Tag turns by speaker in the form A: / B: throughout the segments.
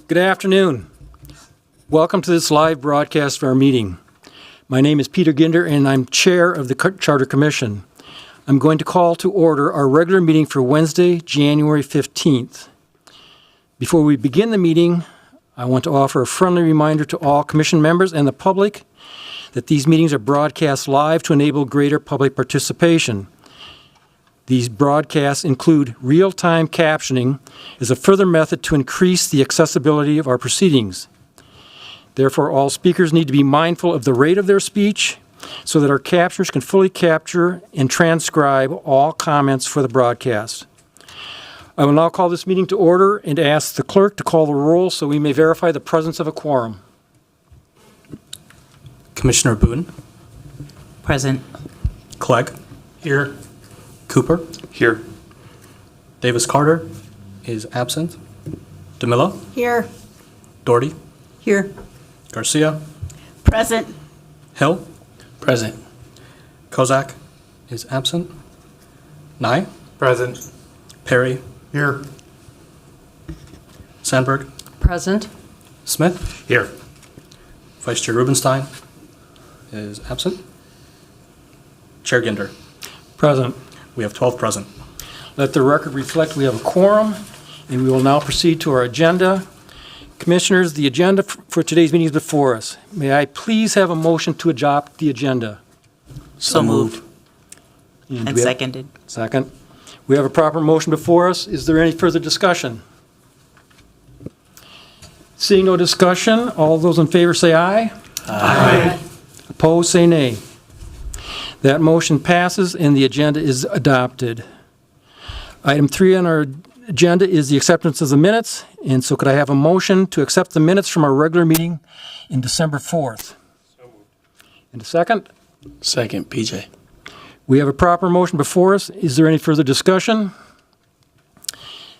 A: Good afternoon. Welcome to this live broadcast of our meeting. My name is Peter Ginder, and I'm Chair of the Charter Commission. I'm going to call to order our regular meeting for Wednesday, January 15th. Before we begin the meeting, I want to offer a friendly reminder to all Commission members and the public that these meetings are broadcast live to enable greater public participation. These broadcasts include real-time captioning as a further method to increase the accessibility of our proceedings. Therefore, all speakers need to be mindful of the rate of their speech so that our captioners can fully capture and transcribe all comments for the broadcast. I will now call this meeting to order and ask the clerk to call the roll so we may verify the presence of a quorum.
B: Commissioner Boone.
C: Present.
B: Clegg. Here. Cooper.
D: Here.
B: Davis Carter is absent. DeMillo.
C: Here.
B: Doherty.
C: Here.
B: Garcia.
C: Present.
B: Hill.
D: Present.
B: Kozak is absent. Nye.
D: Present.
B: Perry.
D: Here.
B: Sandberg.
C: Present.
B: Smith.
D: Here.
B: Vice Chair Rubenstein is absent. Chair Ginder.
A: Present.
B: We have 12 present.
A: Let the record reflect we have a quorum, and we will now proceed to our agenda. Commissioners, the agenda for today's meeting is before us. May I please have a motion to adopt the agenda?
C: So moved.
A: And
C: And
A: we have-
C: seconded.
A: Second. We have a proper motion before us. Is there any further discussion? Seeing no discussion, all those in favor say aye.
D: Aye.
A: Opposed, say nay. That motion passes and the agenda is adopted. Item 3 on our agenda is the acceptance of the minutes, and so could I have a motion to accept the minutes from our regular meeting in December 4th? So moved. And a second?
D: Second, PJ.
A: We have a proper motion before us. Is there any further discussion?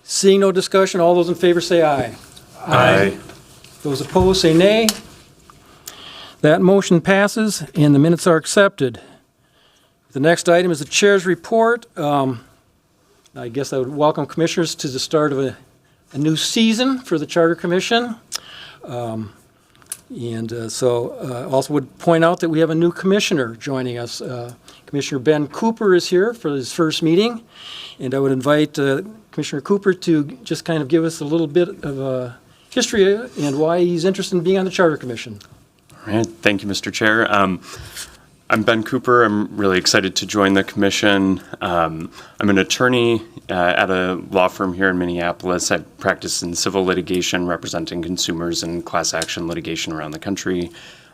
A: Seeing no discussion, all those in favor say aye.
D: Aye.
A: Those opposed say nay. That motion passes and the minutes are accepted. The next item is the chair's report. I guess I would welcome commissioners to the start of a new season for the Charter Commission. Also would point out that we have a new commissioner joining us. Commissioner Ben Cooper is here for his first meeting, and I would invite Commissioner Cooper to just kind of give us a little bit of history and why he's interested in being on the Charter Commission.
D: All right. Thank you, Mr. Chair. I'm Ben Cooper. I'm really excited to join the commission. I'm an attorney at a law firm here in Minneapolis. I practice in civil litigation representing consumers in class action litigation around the country.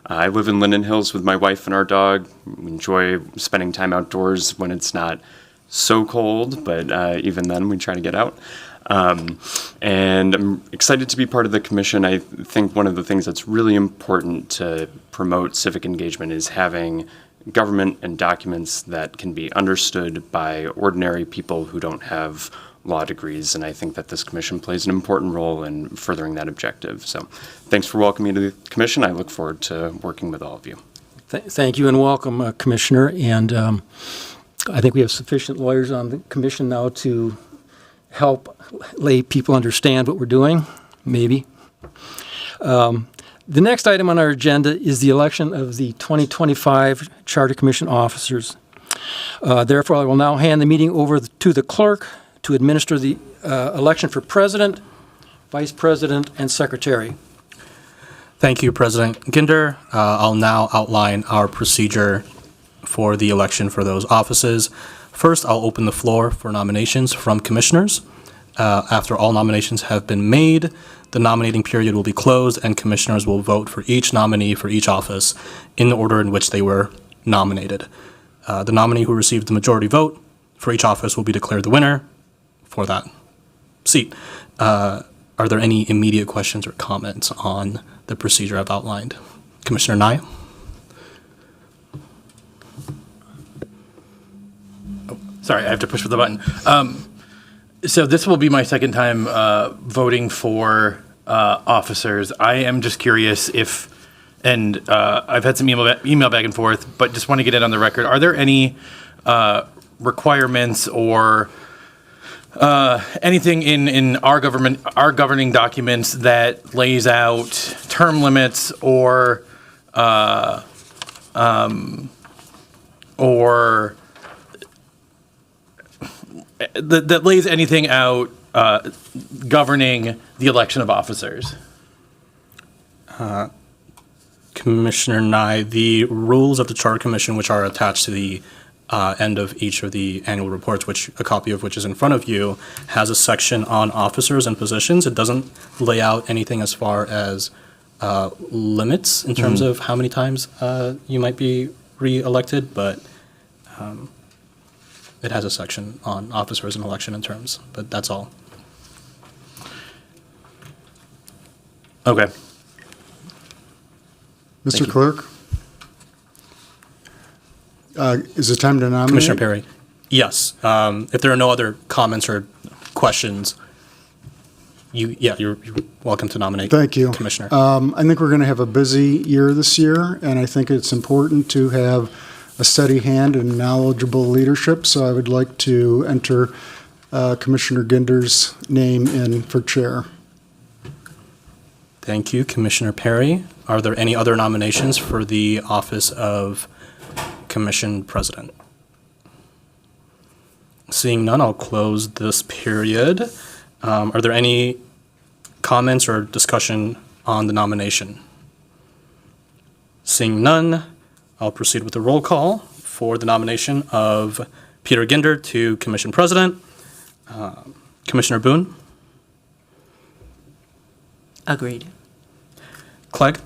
D: I live in Linden Hills with my wife and our dog. We enjoy spending time outdoors when it's not so cold, but even then we try to get out. And I'm excited to be part of the commission. I think one of the things that's really important to promote civic engagement is having government and documents that can be understood by ordinary people who don't have law degrees, and I think that this commission plays an important role in furthering that objective. So thanks for welcoming me to the commission. I look forward to working with all of you.
A: Thank you and welcome, Commissioner. And I think we have sufficient lawyers on the commission now to help lay people understand what we're doing, maybe. The next item on our agenda is the election of the 2025 Charter Commission officers. Therefore, I will now hand the meeting over to the clerk to administer the election for president, vice president, and secretary.
B: Thank you, President Ginder. I'll now outline our procedure for the election for those offices. First, I'll open the floor for nominations from commissioners. After all nominations have been made, the nominating period will be closed and commissioners will vote for each nominee for each office in the order in which they were nominated. The nominee who received the majority vote for each office will be declared the winner for that seat. Are there any immediate questions or comments on the procedure I've outlined? Commissioner Nye?
E: Sorry, I have to push for the button. So this will be my second time voting for officers. I am just curious if, and I've had some email back and forth, but just want to get it on the record. Are there any requirements or anything in our governing documents that lays out term limits or that lays anything out governing the election of officers.
B: Commissioner Nye, the rules of the Charter Commission, which are attached to the end of each of the annual reports, which a copy of which is in front of you, has a section on officers and positions. It doesn't lay out anything as far as limits in terms of how many times you might be re-elected, but it has a section on officers and election in terms, but that's all.
E: Okay.
F: Mr. Clerk? Is it time to nominate?
B: Commissioner Perry? Yes. If there are no other comments or questions, you're welcome to nominate.
F: Thank you.
B: Commissioner.
F: I think we're going to have a busy year this year, and I think it's important to have a steady hand and knowledgeable leadership, so I would like to enter Commissioner Ginder's name in for chair.
B: Thank you, Commissioner Perry. Are there any other nominations for the office of Commission President? Seeing none, I'll close this period. Are there any comments or discussion on the nomination? Seeing none, I'll proceed with the roll call for the nomination of Peter Ginder to Commission President. Commissioner Boone?
C: Agreed.
B: Clegg?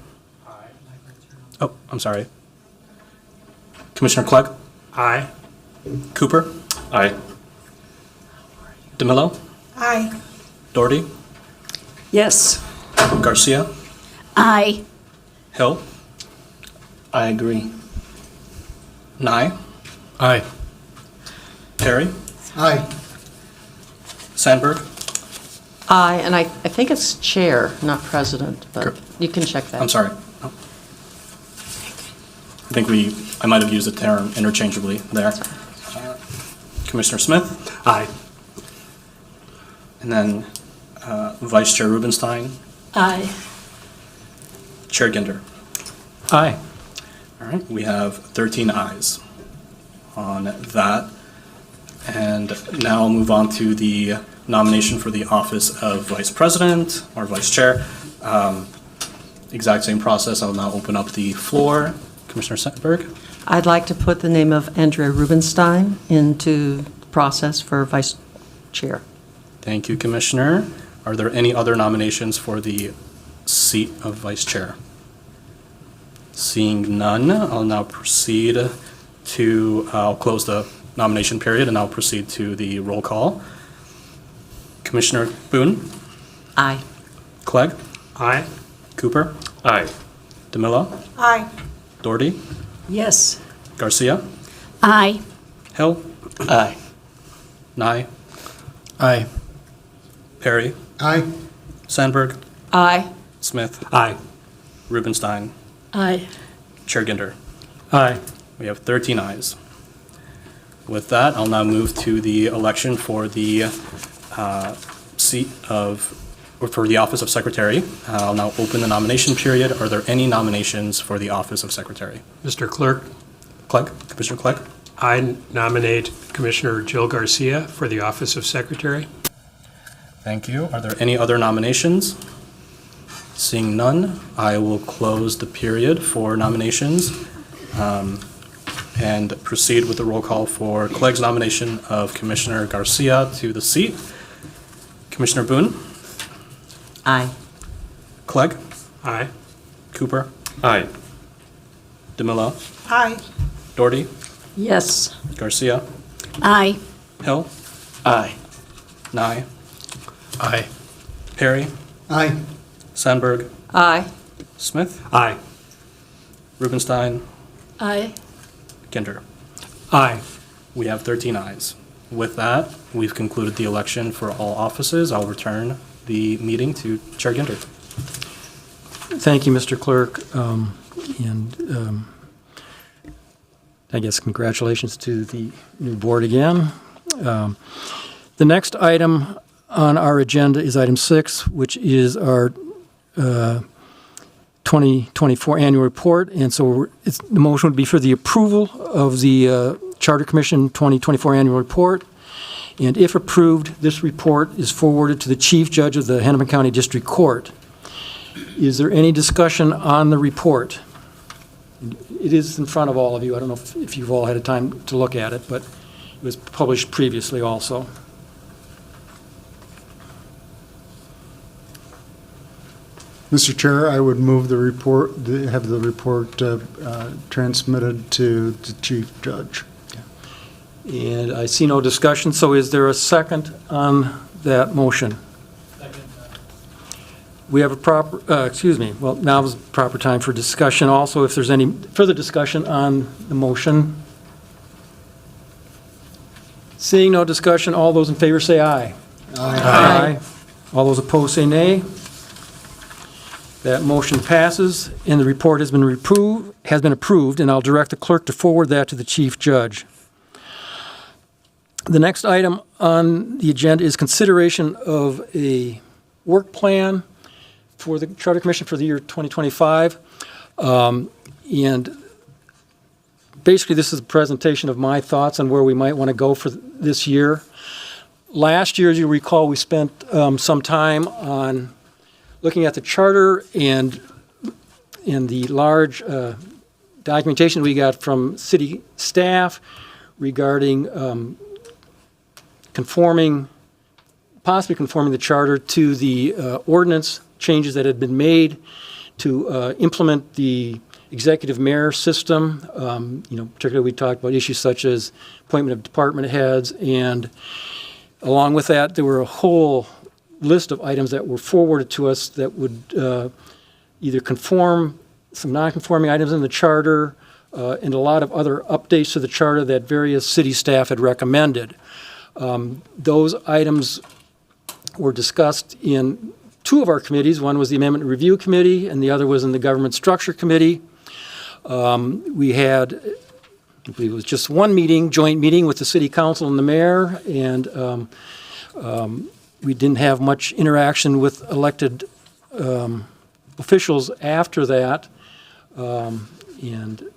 B: Oh, I'm sorry. Commissioner Clegg?
A: Aye.
B: Cooper?
D: Aye.
B: DeMillo?
C: Aye.
B: Doherty?
C: Yes.
B: Garcia?
C: Aye.
B: Hill? I agree. Nye?
E: Aye.
B: Perry?
F: Aye.
B: Sandberg?
C: Aye, and I think it's chair, not president, but
B: Correct.
C: you can check that.
B: I'm sorry. Oh. I think I might have used the term interchangeably there. Commissioner Smith?
A: Aye.
B: And then Vice Chair Rubenstein?
C: Aye.
B: Chair Ginder?
A: Aye.
B: All right, we have 13 ayes on that. And now I'll move on to the nomination for the office of Vice President or Vice Chair. Exact same process. I'll now open up the floor. Commissioner Sandberg?
C: I'd like to put the name of Andrea Rubenstein into the process for vice chair.
B: Thank you, Commissioner. Are there any other nominations for the seat of Vice Chair? Seeing none, I'll now proceed to, I'll close the nomination period and I'll proceed to the roll call. Commissioner Boone?
C: Aye.
B: Clegg?
A: Aye.
B: Cooper?
D: Aye.
B: DeMillo?
C: Aye.
B: Doherty?
C: Yes.
B: Garcia?
C: Aye.
B: Hill?
C: Aye.
B: Nye?
E: Aye.
B: Perry?
F: Aye.
B: Sandberg?
C: Aye.
B: Smith?
A: Aye.
B: Rubenstein?
C: Aye.
B: Chair Ginder?
A: Aye.
B: We have 13 ayes. With that, I'll now move to the election for the seat of, or for the office of Secretary. I'll now open the nomination period. Are there any nominations for the office of Secretary?
G: Mr. Clerk,
B: Clegg, Commissioner Clegg?
G: I nominate Commissioner Jill Garcia for the office of Secretary.
B: Thank you. Are there any other nominations? Seeing none, I will close the period for nominations and proceed with the roll call for Clegg's nomination of Commissioner Garcia to the seat. Commissioner Boone?
C: Aye.
B: Clegg?
G: Aye.
B: Cooper?
D: Aye.
B: DeMillo?
C: Aye.
B: Doherty?
C: Yes.
B: Garcia?
C: Aye.
B: Hill?
D: Aye.
B: Nye?
E: Aye.
B: Perry?
F: Aye.
B: Sandberg?
C: Aye.
B: Smith?
A: Aye.
B: Rubenstein?
C: Aye.
B: Ginder?
A: Aye.
B: We have 13 ayes. With that, we've concluded the election for all offices. I'll return the meeting to Chair Ginder.
A: Thank you, Mr. Clerk. I guess congratulations to the new board again. The next item on our agenda is item 6, which is our 2024 annual report. And so the motion would be for the approval of the Charter Commission 2024 annual report. And if approved, this report is forwarded to the Chief Judge of the Hennepin County District Court. Is there any discussion on the report? It is in front of all of you. I don't know if you've all had a time to look at it, but it was published previously also.
F: Mr. Chair, I would move the report, have the report transmitted to the Chief Judge.
A: And I see no discussion, so is there a second on that motion? Second. We have a proper, well, now is the proper time for discussion. Also, if there's any further discussion on the motion. Seeing no discussion, all those in favor say aye. Aye. All those opposed say nay. That motion passes, and the report has been approved, and I'll direct the clerk to forward that to the Chief Judge. The next item on the agenda is consideration of a work plan for the Charter Commission for the year 2025. And basically, this is a presentation of my thoughts on where we might want to go for this year. Last year, as you recall, we spent some time on looking at the charter and the large documentation we got from city staff regarding possibly conforming the charter to the ordinance changes that had been made to implement the executive mayor system. Particularly we talked about issues such as appointment of department heads, and along with that, there were a whole list of items that were forwarded to us that would either conform some non-conforming items in the charter and a lot of other updates to the charter that various city staff had recommended. Those items were discussed in two of our committees. One was the Amendment Review Committee, and the other was in the Government Structure Committee. We had, I believe it was just one meeting, joint meeting with the City Council and the Mayor, and we didn't have much interaction with elected officials after that. And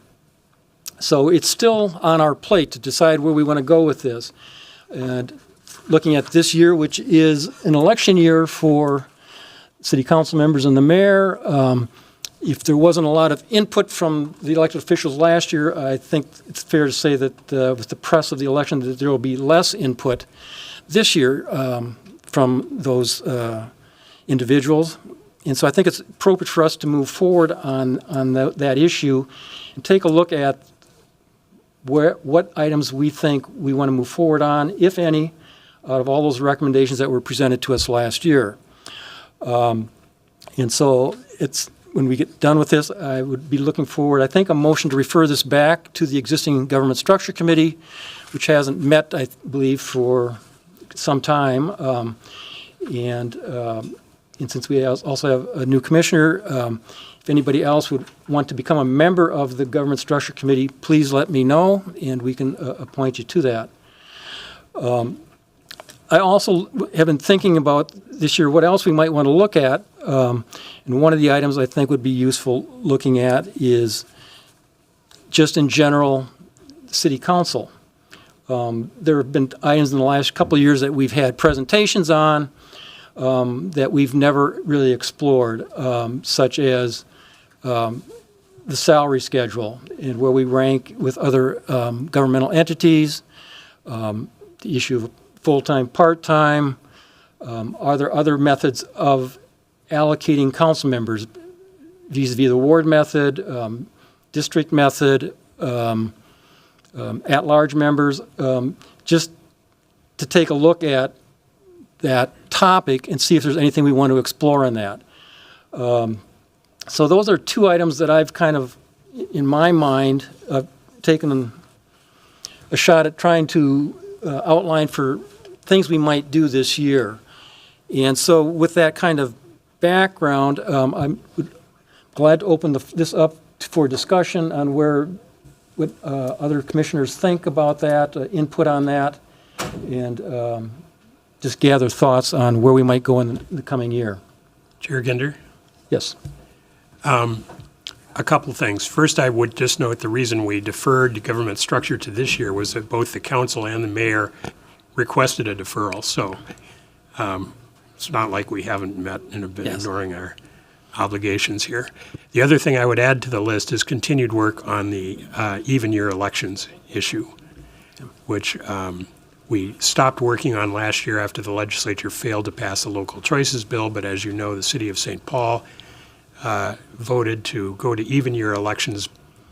A: so it's still on our plate to decide where we want to go with this. And looking at this year, which is an election year for city council members and the mayor, if there wasn't a lot of input from the elected officials last year, I think it's fair to say that with the press of the election, that there will be less input this year from those individuals. And so I think it's appropriate for us to move forward on that issue and take a look at what items we think we want to move forward on, if any, out of all those recommendations that were presented to us last year. And so when we get done with this, I would be looking forward, I think, a motion to refer this back to the existing Government Structure Committee, which hasn't met, I believe, for some time. And since we also have a new commissioner, if anybody else would want to become a member of the Government Structure Committee, please let me know, and we can appoint you to that. I also have been thinking about this year what else we might want to look at, and one of the items I think would be useful looking at is just in general, City Council. There have been items in the last couple of years that we've had presentations on that we've never really explored, such as the salary schedule and where we rank with other governmental entities, the issue of full-time, part-time. Are there other methods of allocating council members vis-a-vis the ward method, district method, at-large members, just to take a look at that topic and see if there's anything we want to explore on that. So those are two items that I've kind of, in my mind, taken a shot at trying to outline for things we might do this year. And so with that kind of background, I'm glad to open this up for discussion on what other commissioners think about that, input on that, and just gather thoughts on where we might go in the coming year.
G: Chair Ginder?
A: Yes.
G: A couple things. First, I would just note the reason we deferred government structure to this year was that both the council and the mayor requested a deferral. So it's not like we haven't met and have been ignoring our obligations here. The other thing I would add to the list is continued work on the even year elections issue, which we stopped working on last year after the legislature failed to pass the local choices bill. But as you know, the city of St. Paul voted to go to even year elections,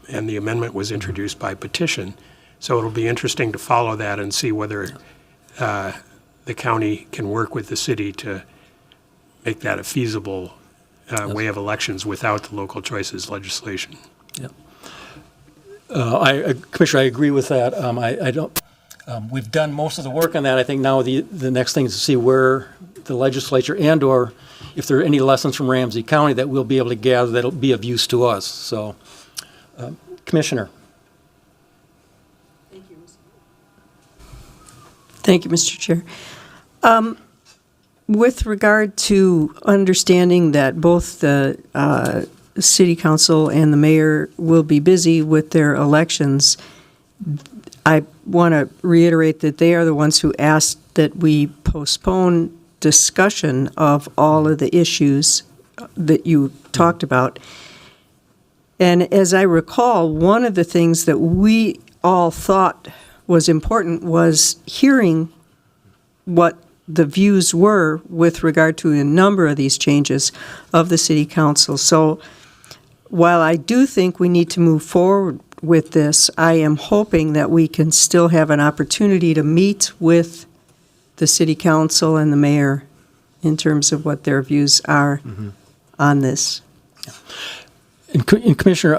G: and the amendment was introduced by petition. So it'll be interesting to follow that and see whether the county can work with the city to make that a feasible way of elections without the local choices legislation.
A: Commissioner, I agree with that. I don't. We've done most of the work on that. I think now the next thing is to see where the legislature and/or if there are any lessons from Ramsey County that we'll be able to gather that'll be of use to us. So, Commissioner.
H: Thank you, Mr. Chair. With regard to understanding that both the city council and the mayor will be busy with their elections, I want to reiterate that they are the ones who asked that we postpone discussion of all of the issues that you talked about. And as I recall, one of the things that we all thought was important was hearing what the views were with regard to a number of these changes of the city council. So while I do think we need to move forward with this, I am hoping that we can still have an opportunity to meet with the city council and the mayor in terms of what their views are on this.
A: And Commissioner,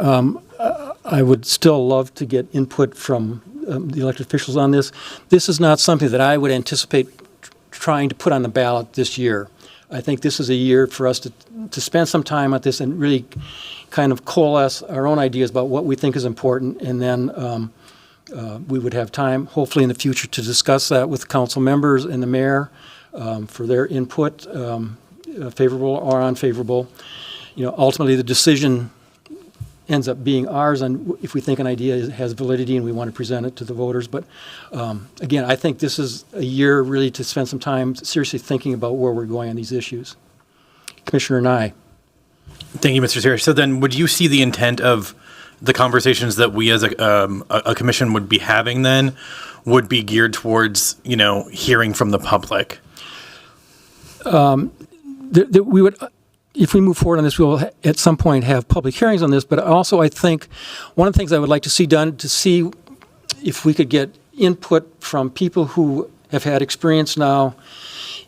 A: I would still love to get input from the elected officials on this. This is not something that I would anticipate trying to put on the ballot this year. I think this is a year for us to spend some time on this and really kind of coalesce our own ideas about what we think is important, and then we would have time, hopefully in the future, to discuss that with council members and the mayor for their input, favorable or unfavorable. You know, ultimately the decision ends up being ours on if we think an idea has validity and we want to present it to the voters. But again, I think this is a year really to spend some time seriously thinking about where we're going on these issues. Commissioner Nye.
E: Thank you, Mr. Chair. So then would you see the intent of the conversations that we as a commission would be having then would be geared towards, you know, hearing from the public?
A: We would, if we move forward on this, we will at some point have public hearings on this. But also, I think one of the things I would like to see done to see if we could get input from people who have had experience now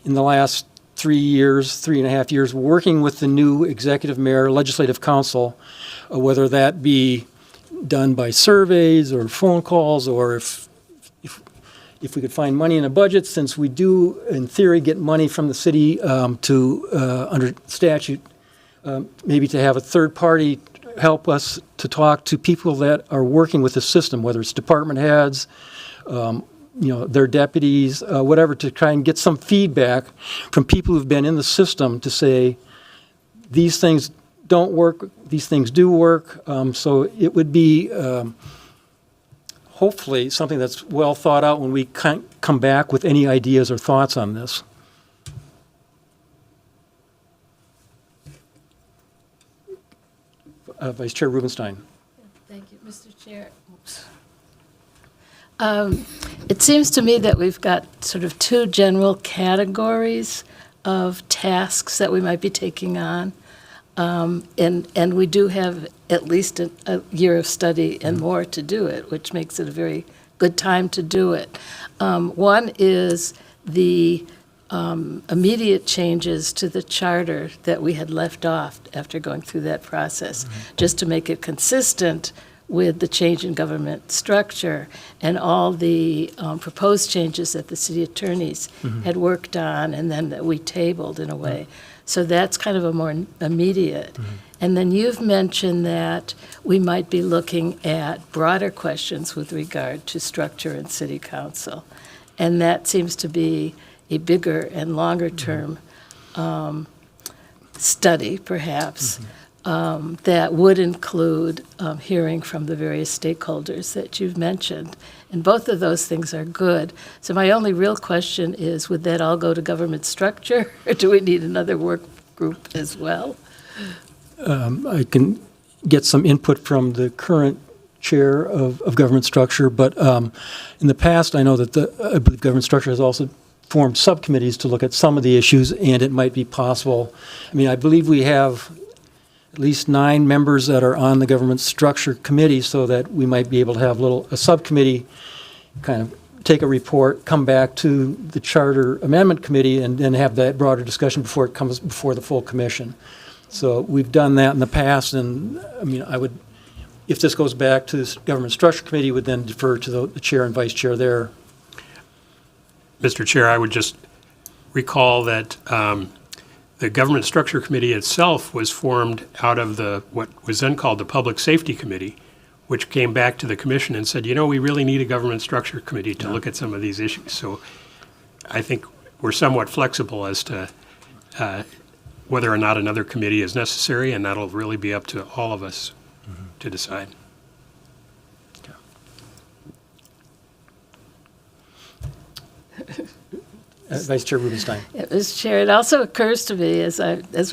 A: in the last 3.5 years, working with the new executive mayor, legislative council, whether that be done by surveys or phone calls, or if we could find money in a budget, since we do, in theory, get money from the city under statute, maybe to have a third party help us to talk to people that are working with the system, whether it's department heads, their deputies, whatever, to try and get some feedback from people who've been in the system to say, these things don't work, these things do work. So it would be hopefully something that's well thought out when we come back with any ideas or thoughts on this. Vice Chair Rubenstein.
I: Thank you, Mr. Chair. It seems to me that we've got sort of two general categories of tasks that we might be taking on. And we do have at least a year of study and more to do it, which makes it a very good time to do it. One is the immediate changes to the charter that we had left off after going through that process, just to make it consistent with the change in government structure and all the proposed changes that the city attorneys had worked on and then that we tabled in a way. So that's kind of a more immediate. And then you've mentioned that we might be looking at broader questions with regard to structure and city council. And that seems to be a bigger and longer-term study, perhaps, that would include hearing from the various stakeholders that you've mentioned. And both of those things are good. So my only real question is, would that all go to government structure, or do we need another work group as well?
A: I can get some input from the current chair of government structure, but in the past, I know that I believe government structure has also formed subcommittees to look at some of the issues, and it might be possible. I mean, I believe we have at least 9 members that are on the government structure committee, so that we might be able to have a subcommittee kind of take a report, come back to the charter amendment committee, and then have that broader discussion before it comes before the full commission. So we've done that in the past, and I mean, I would, if this goes back to the government structure committee, would then defer to the chair and vice chair there.
G: Mr. Chair, I would just recall that the Government Structure Committee itself was formed out of what was then called the Public Safety Committee, which came back to the commission and said, we really need a Government Structure Committee to look at some of these issues. So I think we're somewhat flexible as to whether or not another committee is necessary, and that'll really be up to all of us to decide.
A: Vice Chair Rubenstein.
I: Yeah, Mr. Chair, it also occurs to me as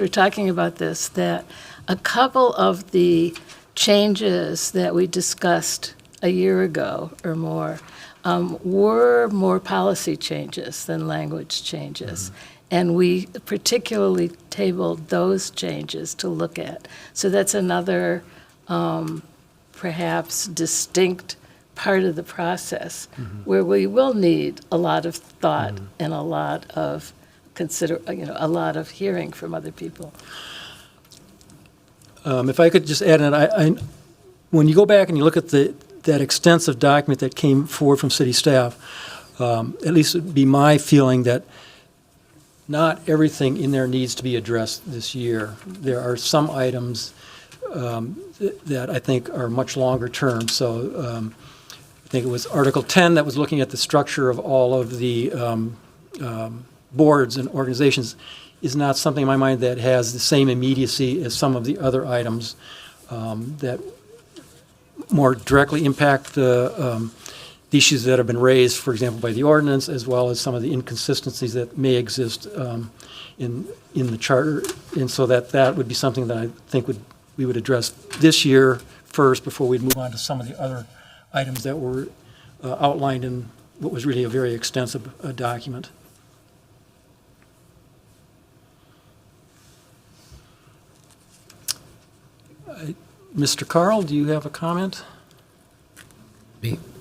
I: we're talking about this that a couple of the changes that we discussed a year ago or more were more policy changes than language changes. And we particularly tabled those changes to look at. So that's another perhaps distinct part of the process where we will need a lot of thought and a lot of a lot of hearing from other people.
A: If I could just add in, when you go back and you look at that extensive document that came forward from city staff, at least it would be my feeling that not everything in there needs to be addressed this year. There are some items that I think are much longer term. So I think it was Article 10 that was looking at the structure of all of the boards and organizations is not something in my mind that has the same immediacy as some of the other items that more directly impact the issues that have been raised, for example, by the ordinance, as well as some of the inconsistencies that may exist in the charter. And so that would be something that I think we would address this year first before we'd move on to some of the other items that were outlined in what was really a very extensive document. Mr. Carl, do you have a comment?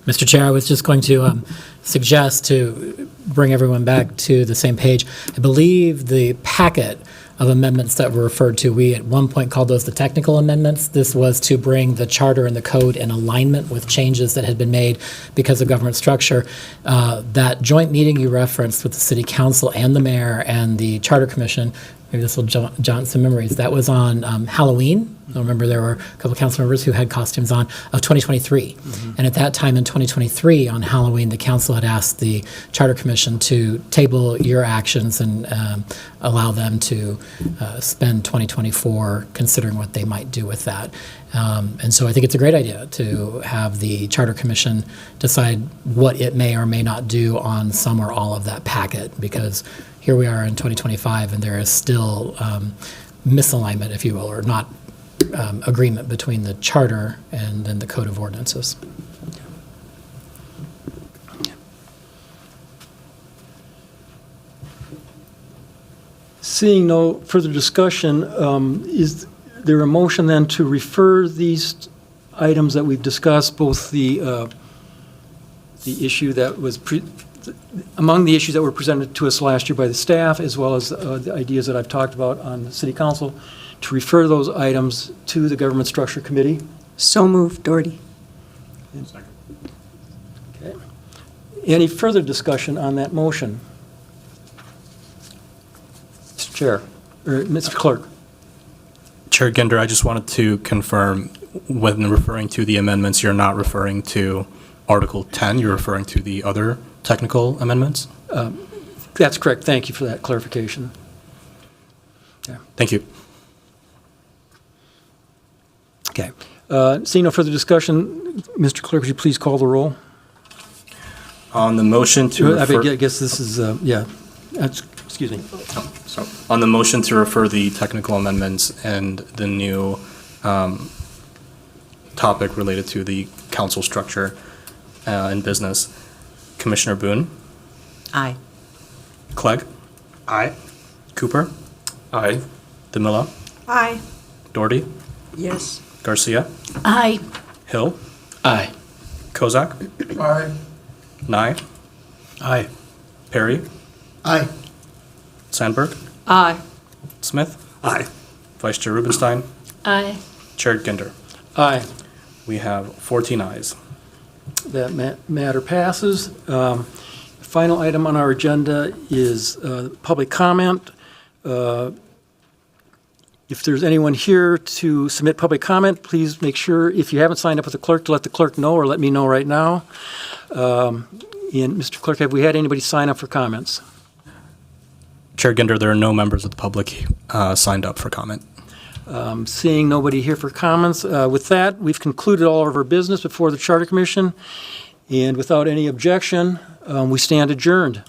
J: Mr. Chair, I was just going to suggest to bring everyone back to the same page. I believe the packet of amendments that were referred to, we at one point called those the technical amendments. This was to bring the charter and the code in alignment with changes that had been made because of government structure. That joint meeting you referenced with the City Council and the Mayor and the Charter Commission, maybe this will jaunt some memories, that was on Halloween. I remember there were a couple of council members who had costumes on, of 2023. And at that time in 2023, on Halloween, the council had asked the Charter Commission to table your actions and allow them to spend 2024 considering what they might do with that. And so I think it's a great idea to have the Charter Commission decide what it may or may not do on some or all of that packet, because here we are in 2025 and there is still misalignment, if you will, or not agreement between the charter and then the code of ordinances.
A: Seeing no further discussion, is there a motion then to refer these items that we've discussed, both the issue that was among the issues that were presented to us last year by the staff, as well as the ideas that I've talked about on the City Council, to refer those items to the Government Structure Committee?
H: So moved, Doherty.
A: Okay. Any further discussion on that motion? Mr. Chair, or Mr. Clerk?
B: Chair Ginder, I just wanted to confirm, when referring to the amendments, you're not referring to Article 10, you're referring to the other technical amendments?
A: That's correct. Thank you for that clarification.
B: Thank you.
A: Okay. Seeing no further discussion, Mr. Clerk, would you please call the roll?
B: On the motion to
A: I
B: refer...
A: guess this is, yeah. Excuse me.
B: So, on the motion to refer the technical amendments and the new topic related to the council structure and business, Commissioner Boone,
C: Aye.
B: Clegg,
E: Aye.
B: Cooper,
D: Aye.
B: DeMilla,
H: Aye.
B: Doherty,
H: Yes.
B: Garcia,
I: Aye.
B: Hill,
A: Aye.
B: Kozak,
E: Aye.
B: Nye,
E: Aye.
B: Perry,
F: Aye.
B: Sandberg,
C: Aye.
B: Smith,
E: Aye.
B: Vice Chair Rubenstein,
I: Aye.
B: Chair Ginder.
A: Aye.
B: We have 14 ayes.
A: That matter passes. Final item on our agenda is public comment. If there's anyone here to submit public comment, please make sure, if you haven't signed up with the clerk, to let the clerk know or let me know right now. And Mr. Clerk, have we had anybody sign up for comments?
B: Chair Ginder, there are no members of the public signed up for comment.
A: Seeing nobody here for comments, with that, we've concluded all of our business before the Charter Commission. And without any objection, we stand adjourned.